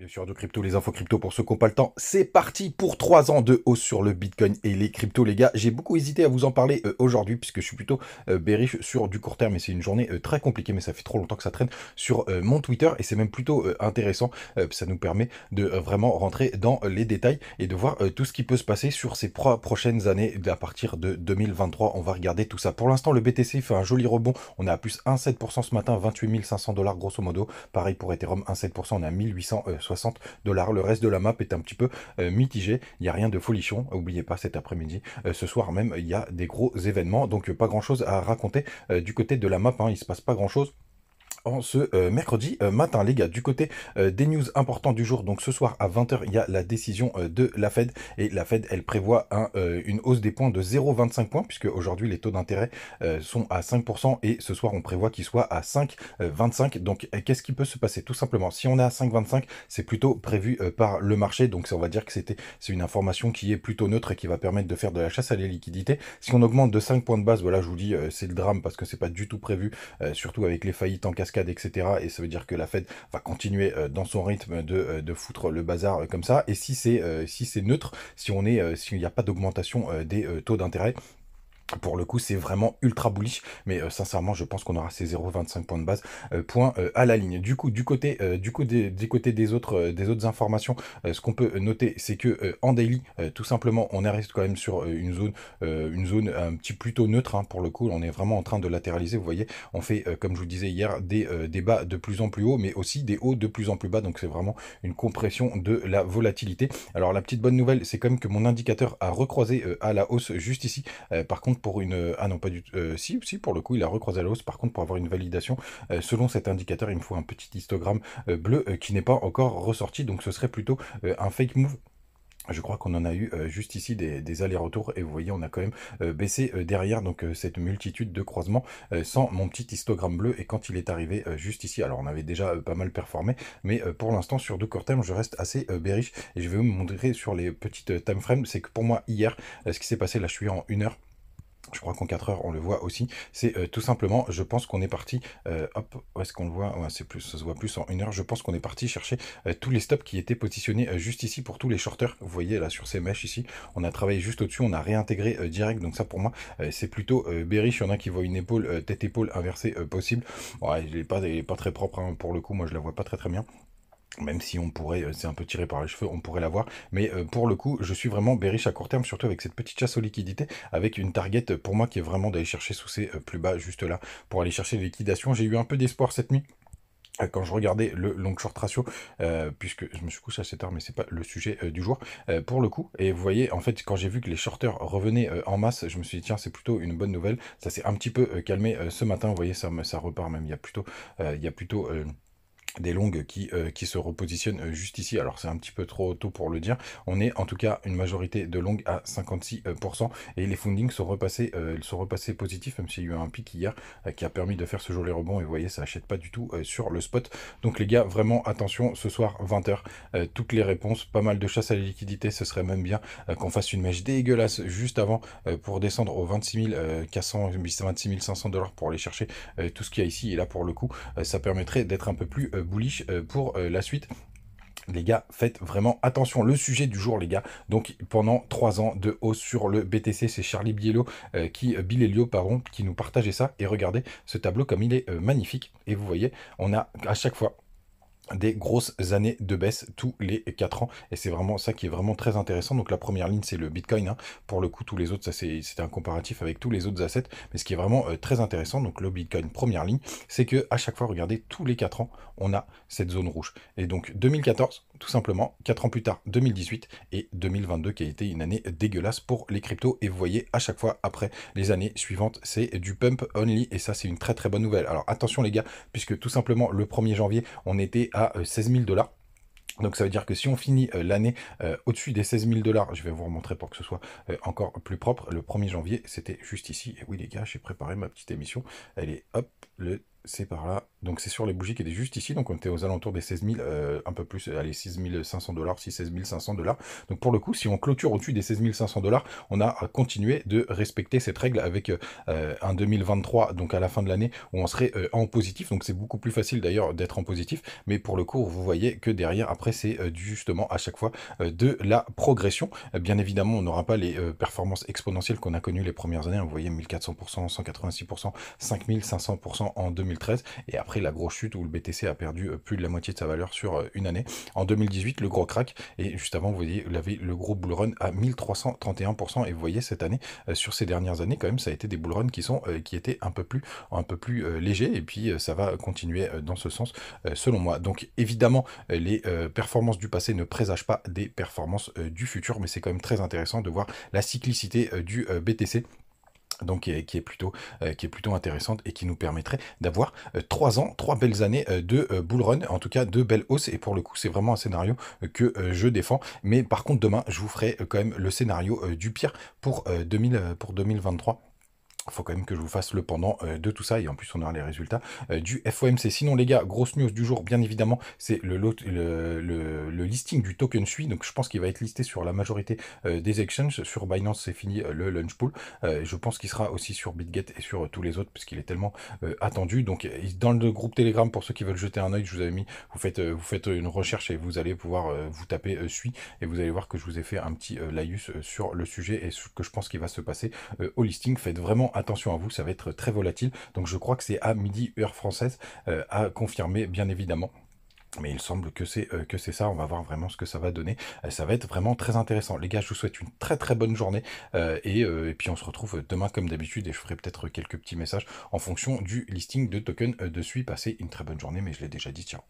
Bien sûr, de crypto, les infos crypto pour ceux qui n'ont pas le temps. C'est parti pour 3 ans de hausse sur le Bitcoin et les cryptos, les gars. J'ai beaucoup hésité à vous en parler aujourd'hui puisque je suis plutôt bearish sur du court terme et c'est une journée très compliquée, mais ça fait trop longtemps que ça traîne sur mon Twitter et c'est même plutôt intéressant. Ça nous permet de vraiment rentrer dans les détails et de voir tout ce qui peut se passer sur ces prochaines années à partir de 2023. On va regarder tout ça. Pour l'instant, le BTC fait un joli rebond. On est à plus 1,7% ce matin, 28 500 $ grosso modo. Pareil pour Ethereum, 1,7%, on est à 1860 $. Le reste de la map est un petit peu mitigé. Il n'y a rien de folichon. N'oubliez pas cet après-midi. Ce soir même, il y a des gros événements. Donc pas grand-chose à raconter du côté de la map. Il ne se passe pas grand-chose en ce mercredi matin, les gars. Du côté des news importants du jour, donc ce soir à 20 h, il y a la décision de la Fed. Et la Fed, elle prévoit une hausse des points de 0,25 points, puisque aujourd'hui les taux d'intérêt sont à 5%, et ce soir on prévoit qu'ils soient à 5,25. Donc qu'est-ce qui peut se passer? Tout simplement, si on est à 5,25, c'est plutôt prévu par le marché. Donc on va dire que c'est une information qui est plutôt neutre et qui va permettre de faire de la chasse à la liquidité. Si on augmente de 5 points de base, voilà, je vous dis, c'est le drame parce que c'est pas du tout prévu, surtout avec les faillites en cascade, etc. Et ça veut dire que la Fed va continuer dans son rythme de foutre le bazar comme ça. Et si c'est neutre, si on est, s'il n'y a pas d'augmentation des taux d'intérêt, pour le coup, c'est vraiment ultra bullish, mais sincèrement, je pense qu'on aura ces 0,25 points de base, point à la ligne. Du coup, du côté des autres informations, ce qu'on peut noter, c'est que en daily, tout simplement, on reste quand même sur une zone un petit plutôt neutre, pour le coup. On est vraiment en train de latéraliser. Vous voyez, on fait, comme je vous disais hier, des bas de plus en plus hauts, mais aussi des hauts de plus en plus bas. Donc c'est vraiment une compression de la volatilité. Alors la petite bonne nouvelle, c'est quand même que mon indicateur a recroisé à la hausse juste ici. Par contre, pour une... Ah non, pas du tout. Si, pour le coup, il a recroisé à la hausse. Par contre, pour avoir une validation, selon cet indicateur, il me faut un petit histogramme bleu qui n'est pas encore ressorti. Donc, ce serait plutôt un fake move. Je crois qu'on en a eu juste ici des allers-retours et vous voyez, on a quand même baissé derrière donc cette multitude de croisements sans mon petit histogramme bleu. Et quand il est arrivé juste ici, alors on avait déjà pas mal performé, mais pour l'instant sur de court terme, je reste assez bearish et je vais vous montrer sur les petites time frames. C'est que pour moi hier, ce qui s'est passé là, je suis en 1 heure. Je crois qu'en 4 heures, on le voit aussi. C'est tout simplement, je pense qu'on est parti, hop, où est-ce qu'on le voit? Ouais, c'est plus, ça se voit plus en 1 heure. Je pense qu'on est parti chercher tous les stops qui étaient positionnés juste ici pour tous les shorters. Vous voyez là sur ces mèches ici, on a travaillé juste au-dessus, on a réintégré direct. Donc ça pour moi, c'est plutôt bearish. Il y en a qui voient une épaule, tête-épaule inversée possible. Ouais, il est pas très propre pour le coup, moi je la vois pas très très bien. Même si on pourrait, c'est un peu tiré par les cheveux, on pourrait l'avoir. Mais pour le coup, je suis vraiment bearish à court terme, surtout avec cette petite chasse aux liquidités, avec une target pour moi qui est vraiment d'aller chercher sous ces plus bas, juste là, pour aller chercher les liquidations. J'ai eu un peu d'espoir cette nuit. Quand je regardais le long short ratio, puisque je me suis couché assez tard, mais c'est pas le sujet du jour, pour le coup. Et vous voyez, en fait, quand j'ai vu que les shorters revenaient en masse, je me suis dit, tiens, c'est plutôt une bonne nouvelle. Ça s'est un petit peu calmé ce matin. Vous voyez, ça repart même. Il y a plutôt des longues qui se repositionnent juste ici. Alors c'est un petit peu trop tôt pour le dire. On est en tout cas une majorité de longues à 56% et les fundings sont repassés positifs, même s'il y a eu un pic hier qui a permis de faire ce joli rebond. Et vous voyez, ça achète pas du tout sur le spot. Donc les gars, vraiment attention, ce soir 20 h, toutes les réponses, pas mal de chasse à la liquidité. Ce serait même bien qu'on fasse une mèche dégueulasse juste avant pour descendre aux 26 400, 26 500 $ pour aller chercher tout ce qu'il y a ici. Et là pour le coup, ça permettrait d'être un peu plus bullish pour la suite. Les gars, faites vraiment attention. Le sujet du jour, les gars. Donc, pendant 3 ans de hausse sur le BTC, c'est Charlie Bilelio, pardon, qui nous partageait ça. Et regardez ce tableau comme il est magnifique. Et vous voyez, on a à chaque fois des grosses années de baisse tous les 4 ans et c'est vraiment ça qui est vraiment très intéressant. Donc la première ligne c'est le Bitcoin, pour le coup tous les autres ça c'est un comparatif avec tous les autres assets, mais ce qui est vraiment très intéressant, donc le Bitcoin première ligne, c'est que à chaque fois, regardez, tous les 4 ans on a cette zone rouge. Et donc 2014 tout simplement, 4 ans plus tard 2018 et 2022 qui a été une année dégueulasse pour les cryptos. Et vous voyez, à chaque fois après les années suivantes c'est du pump only et ça c'est une très très bonne nouvelle. Alors attention les gars, puisque tout simplement le 1er janvier on était à 16 000 $. Donc ça veut dire que si on finit l'année au-dessus des 16 000 $, je vais vous remontrer pour que ce soit encore plus propre. Le 1er janvier, c'était juste ici. Et oui les gars, j'ai préparé ma petite émission. Elle est hop, le c'est par là. Donc c'est sur les bougies qui étaient juste ici. Donc on était aux alentours des 16 000, un peu plus, allez, 6 500 $, 16 500 $. Donc pour le coup, si on clôture au-dessus des 16 500 $, on a continué de respecter cette règle avec un 2023, donc à la fin de l'année, où on serait en positif. Donc c'est beaucoup plus facile d'ailleurs d'être en positif. Mais pour le coup, vous voyez que derrière, après, c'est justement à chaque fois de la progression. Bien évidemment, on n'aura pas les performances exponentielles qu'on a connues les premières années. Vous voyez, 1400%, 186%, 5500% en 2013, et après la grosse chute où le BTC a perdu plus de la moitié de sa valeur sur une année. En 2018, le gros crack, et juste avant, vous voyez, il avait le gros bull run à 1331%, et vous voyez, cette année, sur ces dernières années, quand même, ça a été des bull runs qui étaient un peu plus légers, et puis ça va continuer dans ce sens, selon moi. Donc évidemment, les performances du passé ne présagent pas des performances du futur, mais c'est quand même très intéressant de voir la cyclicité du BTC, donc qui est plutôt intéressante et qui nous permettrait d'avoir 3 ans, 3 belles années de bull run, en tout cas de belles hausses, et pour le coup c'est vraiment un scénario que je défends. Mais par contre demain je vous ferai quand même le scénario du pire pour 2023. Il faut quand même que je vous fasse le pendant de tout ça, et en plus on aura les résultats du FOMC. Sinon les gars, grosse news du jour, bien évidemment, c'est le listing du token SUI. Donc je pense qu'il va être listé sur la majorité des exchanges. Sur Binance c'est fini le launch pool. Je pense qu'il sera aussi sur BitGet et sur tous les autres, puisqu'il est tellement attendu. Donc dans le groupe Telegram, pour ceux qui veulent jeter un œil, je vous avais mis, vous faites une recherche et vous allez pouvoir vous taper SUI, et vous allez voir que je vous ai fait un petit laïus sur le sujet et ce que je pense qu'il va se passer au listing. Faites vraiment attention à vous, ça va être très volatile. Donc je crois que c'est à midi heure française, à confirmer bien évidemment. Mais il semble que c'est ça. On va voir vraiment ce que ça va donner. Ça va être vraiment très intéressant. Les gars, je vous souhaite une très très bonne journée. Et puis on se retrouve demain comme d'habitude. Et je ferai peut-être quelques petits messages en fonction du listing de token de SUI. Passez une très bonne journée, mais je l'ai déjà dit. Ciao.